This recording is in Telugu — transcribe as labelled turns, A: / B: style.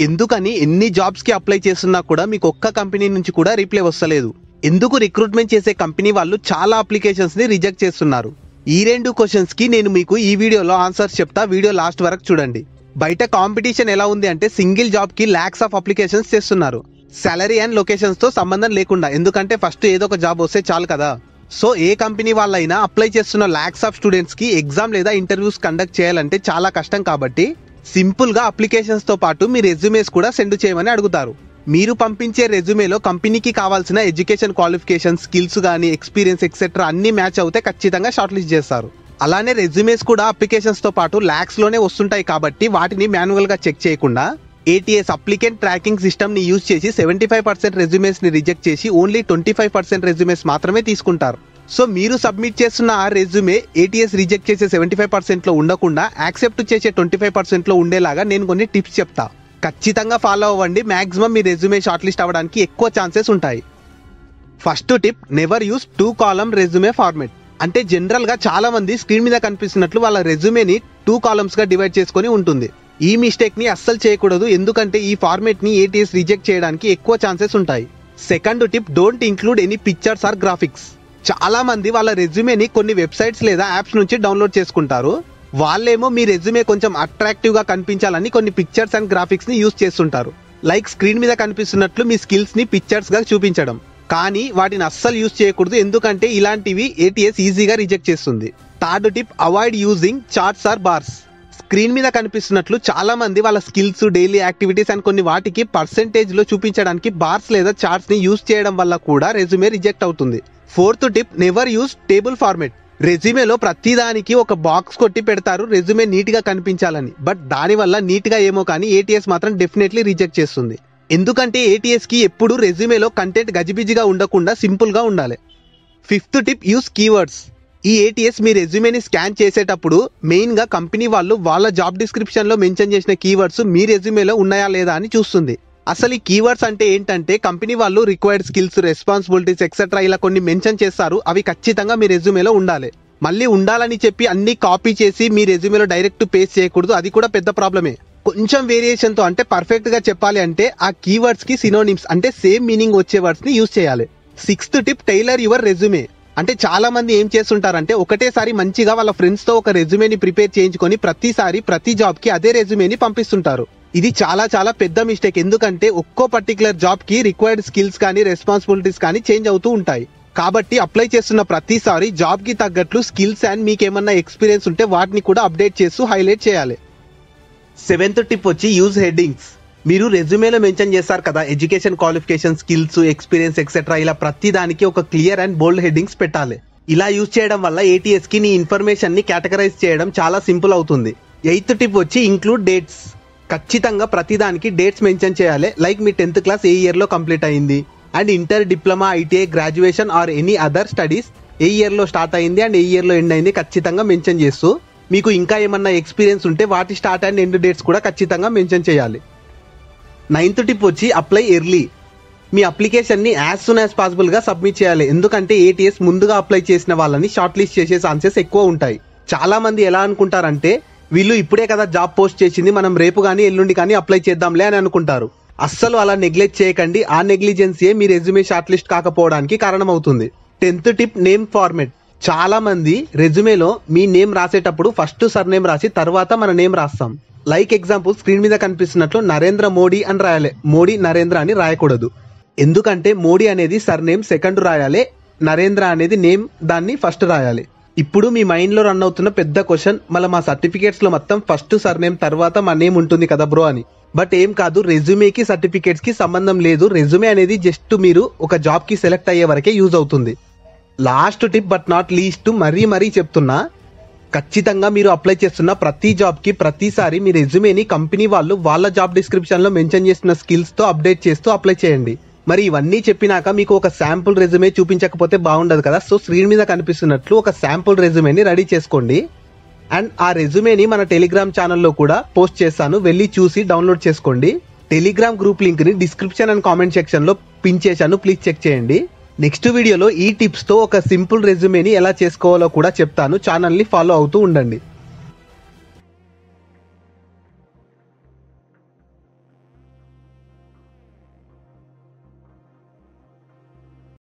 A: ఎందుకని ఎన్ని జాబ్స్ కి అప్లై చేస్తున్నా కూడా మీకు ఒక్క కంపెనీ నుంచి కూడా రిప్లై వస్తలేదు? ఎందుకు రిక్రూట్మెంట్ చేసే కంపెనీ వాళ్ళు చాలా అప్లికేషన్స్ ని రిజెక్ట్ చేస్తున్నారు? ఈ 2 క్వశ్చన్స్ కి నేను మీకు ఈ వీడియోలో ఆన్సర్స్ చెప్తా. వీడియో లాస్ట్ వరకు చూడండి. బయట కాంపిటీషన్ ఎలా ఉంది అంటే సింగిల్ జాబ్ కి లాక్స్ ఆఫ్ అప్లికేషన్స్ చేస్తున్నారు. సాలరీ అండ్ లొకేషన్స్ తో సంబంధం లేకుండా, ఎందుకంటే ఫస్ట్ ఏదో ఒక జాబ్ వస్తే చాలు కదా. సో ఏ కంపెనీ వాళ్ళైనా అప్లై చేస్తున్న లాక్స్ ఆఫ్ స్టూడెంట్స్ కి ఎగ్జామ్ లేదా ఇంటర్వ్యూస్ కండక్ట్ చేయాలంటే చాలా కష్టం. కాబట్టి సింపుల్ గా అప్లికేషన్స్ తో పాటు మీ రెజ్యూమేస్ కూడా సెండ్ చేయమని అడుగుతారు. మీరు పంపించే రెజ్యూమేలో కంపెనీకి కావాల్సిన ఎడ్యుకేషన్ క్వాలిఫికేషన్, స్కిల్స్ గానీ, ఎక్స్పీరియన్స్ ఎక్సెట్రా అన్ని మ్యాచ్ అవుతే ఖచ్చితంగా షార్ట్ లిస్ట్ చేస్తారు. అలానే రెజ్యూమేస్ కూడా అప్లికేషన్స్ తో పాటు లాక్స్ లోనే వస్తుంటాయి. కాబట్టి వాటిని మాన్యువల్ గా చెక్ చేయకుండా ఏటీఎస్ అప్లికెంట్ ట్రాకింగ్ సిస్టమ్ ని యూజ్ చేసి 75% రెజ్యూమేస్ ని రిజెక్ట్ చేసి ఓన్లీ 25% రెజ్యూమేస్ మాత్రమే తీసుకుంటారు. సో మీరు సబ్మిట్ చేస్తున్న ఆ రెజ్యూమే ఏటీఎస్ రిజెక్ట్ చేసే 75% లో ఉండకుండా యాక్సెప్ట్ చేసే 25% లో ఉండేలాగా నేను కొన్ని టిప్స్ చెప్తా. ఖచ్చితంగా ఫాలో అవ్వండి. మాక్సిమం మీ రెజ్యూమే షార్ట్ లిస్ట్ అవ్వడానికి ఎక్కువ ఛాన్సెస్ ఉంటాయి. First tip, never use 2 column resume format. అంటే జనరల్ గా చాలా మంది స్క్రీన్ మీద కనిపిస్తున్నట్లు వాళ్ళ రెజ్యూమేని 2 కాలమ్స్ గా డివైడ్ చేసుకొని ఉంటుంది. ఈ మిస్టేక్ ని అస్సలు చేయకూడదు, ఎందుకంటే ఈ ఫార్మేట్ ని ఏటీఎస్ రిజెక్ట్ చేయడానికి ఎక్కువ ఛాన్సెస్ ఉంటాయి. Second tip, don't include any pictures or graphics. చాలా మంది వాళ్ళ రెజ్యూమేని కొన్ని వెబ్సైట్స్ లేదా యాప్స్ నుంచి డౌన్లోడ్ చేసుకుంటారు. వాళ్ళేమో మీ రెజ్యూమే కొంచెం అట్రాక్టివ్ గా కనిపించాలని కొన్ని పిక్చర్స్ అండ్ గ్రాఫిక్స్ ని యూజ్ చేస్తుంటారు. లైక్ స్క్రీన్ మీద కనిపిస్తున్నట్లు మీ స్కిల్స్ ని పిక్చర్స్ గా చూపించడం. కానీ వాటిని అస్సలు యూజ్ చేయకూడదు, ఎందుకంటే ఇలాంటివి ఏటీఎస్ ఈజీగా రిజెక్ట్ చేస్తుంది. Third tip, avoid using charts or bars. Screen మీద కనిపిస్తున్నట్లు చాలా మంది వాళ్ళ స్కిల్స్, డైలీ యాక్టివిటీస్ అండ్ కొన్ని వాటికి పర్సెంటేజ్ లో చూపించడానికి బార్స్ లేదా చార్ట్స్ ని యూజ్ చేయడం వల్ల కూడా రెజ్యూమే రిజెక్ట్ అవుతుంది. Fourth tip, never use table format. రెజ్యూమేలో ప్రతిదానికి ఒక బాక్స్ కొట్టి పెడతారు రెజ్యూమే నీట్ గా కనిపించాలని. బట్ దానివల్ల నీట్ గా ఏమో కానీ ఏటీఎస్ మాత్రం డెఫినెట్లీ రిజెక్ట్ చేస్తుంది. ఎందుకంటే ఏటీఎస్ కి ఎప్పుడు రెజ్యూమేలో కంటెంట్ గజిబిజిగా ఉండకుండా సింపుల్ గా ఉండాలి. Fifth tip, use keywords. ఈ ఏటీఎస్ మీ రెజ్యూమేని స్కాన్ చేసేటప్పుడు మెయిన్ గా కంపెనీ వాళ్ళు వాళ్ళ జాబ్ డిస్క్రిప్షన్ లో మెన్షన్ చేసిన కీవర్డ్స్ మీ రెజ్యూమేలో ఉన్నాయా లేదా అని చూస్తుంది. అసలు ఈ కీవర్డ్స్ అంటే ఏంటంటే కంపెనీ వాళ్ళు రిక్వైర్డ్ స్కిల్స్, రెస్పాన్సిబిలిటీస్ ఎక్సెట్రా ఇలా కొన్ని మెన్షన్ చేస్తారు. అవి ఖచ్చితంగా మీ రెజ్యూమేలో ఉండాలి. మళ్ళీ ఉండాలని చెప్పి అన్ని కాపీ చేసి మీ రెజ్యూమేలో డైరెక్ట్ పేస్ట్ చేయకూడదు. అది కూడా పెద్ద ప్రాబ్లమే. కొంచెం వేరియేషన్ తో, అంటే పర్ఫెక్ట్ గా చెప్పాలి అంటే ఆ కీవర్డ్స్ కి సినోనిమ్స్ అంటే సేమ్ మీనింగ్ వచ్చే వర్డ్స్ ని యూజ్ చేయాలి. Sixth tip, tailor your resume. అంటే చాలా మంది ఏం చేస్తుంటారంటే ఒకటేసారి మంచిగా వాళ్ళ ఫ్రెండ్స్ తో ఒక రెజ్యూమేని ప్రిపేర్ చేయించుకొని ప్రతిసారి ప్రతి జాబ్ కి అదే రెజ్యూమేని పంపిస్తుంటారు. ఇది చాలా చాలా పెద్ద మిస్టేక్. ఎందుకంటే ఒక్కో పర్టికులర్ జాబ్ కి రిక్వైర్డ్ స్కిల్స్ కానీ, రెస్పాన్సిబిలిటీస్ కానీ చేంజ్ అవుతూ ఉంటాయి. కాబట్టి అప్లై చేస్తున్న ప్రతిసారి జాబ్ కి తగ్గట్లు స్కిల్స్ అండ్ మీకేమన్నా ఎక్స్పీరియన్స్ ఉంటే వాటిని కూడా అప్డేట్ చేస్తూ హైలైట్ చేయాలి. సెవెంత్ టిప్ వచ్చి యూజ్ హెడ్డింగ్స్. మీరు రెజ్యూమేలో మెన్షన్ చేస్తారు కదా education qualification, skills, experience etcetera, ఇలా ప్రతి దానికి ఒక క్లియర్ అండ్ బోల్డ్ హెడ్డింగ్స్ పెట్టాలి. ఇలా యూజ్ చేయడం వల్ల ఏటీఎస్ కి నీ ఇన్ఫర్మేషన్ ని కేటగరైజ్ చేయడం చాలా సింపుల్ అవుతుంది. ఎయిత్ టిప్ వచ్చి ఇంక్లూడ్ డేట్స్. ఖచ్చితంగా ప్రతిదానికి డేట్స్ మెన్షన్ చేయాలి. లైక్ మీ 10th క్లాస్ ఏ ఇయర్ లో కంప్లీట్ అయింది, and inter, diploma, ITI, graduation or any other studies A year లో స్టార్ట్ అయింది అండ్ ఏ ఇయర్ లో ఎండ్ అయింది ఖచ్చితంగా మెన్షన్ చేస్తూ, మీకు ఇంకా ఏమన్నా ఎక్స్పీరియన్స్ ఉంటే వాటి స్టార్ట్ అండ్ ఎండ్ డేట్స్ కూడా ఖచ్చితంగా మెన్షన్ చేయాలి. నైన్త్ టిప్ వచ్చి అప్లై ఎర్లీ. మీ అప్లికేషన్ ని యాజ్ సూన్ యాజ్ పాసిబుల్ గా సబ్మిట్ చేయాలి. ఎందుకంటే ఏటీఎస్ ముందుగా అప్లై చేసిన వాళ్ళని షార్ట్ లిస్ట్ చేసే ఛాన్సెస్ ఎక్కువ ఉంటాయి. చాలా మంది ఎలా అనుకుంటారంటే వీళ్ళు ఇప్పుడే కదా జాబ్ పోస్ట్ చేసింది, మనం రేపు కానీ ఎల్లుండి కానీ అప్లై చేద్దాంలే అని అనుకుంటారు. అస్సలు అలా నెగ్లెక్ట్ చేయకండి. ఆ నెగ్లిజెన్సీయే మీ రెజ్యూమే షార్ట్ లిస్ట్ కాకపోవడానికి కారణమవుతుంది. 10th tip, name format. చాలా మంది రెజ్యూమేలో మీ నేమ్ రాసేటప్పుడు ఫస్ట్ సర్నేమ్ రాసి తర్వాత మన నేమ్ రాస్తాం. లైక్ ఎగ్జాంపుల్ స్క్రీన్ మీద కనిపిస్తున్నట్లు నరేంద్ర మోడీ అని రాయాలి, మోడీ నరేంద్ర అని రాయకూడదు. ఎందుకంటే మోడీ అనేది సర్నేమ్ సెకండ్ రాయాలి, నరేంద్ర అనేది నేమ్ దాన్ని ఫస్ట్ రాయాలి. ఇప్పుడు మీ మైండ్ లో రన్ అవుతున్న పెద్ద క్వశ్చన్, మళ్ళీ మా సర్టిఫికేట్స్ లో మొత్తం ఫస్ట్ సర్నేమ్ తర్వాత మా నేమ్ ఉంటుంది కదా బ్రో అని. బట్ ఏం కాదు, రెజ్యూమేకి సర్టిఫికేట్స్ కి సంబంధం లేదు. రెజ్యూమే అనేది జస్ట్ మీరు ఒక జాబ్ కి సెలెక్ట్ అయ్యే వరకే యూజ్ అవుతుంది. Last tip but not least, మరీ చెప్తున్నా, ఖచ్చితంగా మీరు అప్లై చేస్తున్న ప్రతి జాబ్ కి ప్రతిసారి మీ రెజ్యూమేని కంపెనీ వాళ్ళు వాళ్ళ జాబ్ డిస్క్రిప్షన్ లో మెన్షన్ చేసిన స్కిల్స్ తో అప్డేట్ చేస్తూ అప్లై చేయండి. మరి ఇవన్నీ చెప్పినాక మీకు ఒక శాంపుల్ రెజ్యూమే చూపించకపోతే బాగుండదు కదా. సో స్క్రీన్ మీద కనిపిస్తున్నట్లు ఒక శాంపుల్ రెజ్యూమేని రెడీ చేసుకోండి. అండ్ ఆ రెజ్యూమేని మన టెలిగ్రామ్ ఛానల్లో కూడా పోస్ట్ చేస్తాను, వెళ్ళి చూసి డౌన్లోడ్ చేసుకోండి. టెలిగ్రామ్ గ్రూప్ లింక్ ని డిస్క్రిప్షన్ అండ్ కామెంట్ సెక్షన్ లో పిన్ చేశాను, ప్లీజ్ చెక్ చేయండి. నెక్స్ట్ వీడియోలో ఈ టిప్స్ తో ఒక సింపుల్ రెజ్యూమేని ఎలా చేసుకోవాలో కూడా చెప్తాను. ఛానల్ ని ఫాలో అవుతూ ఉండండి.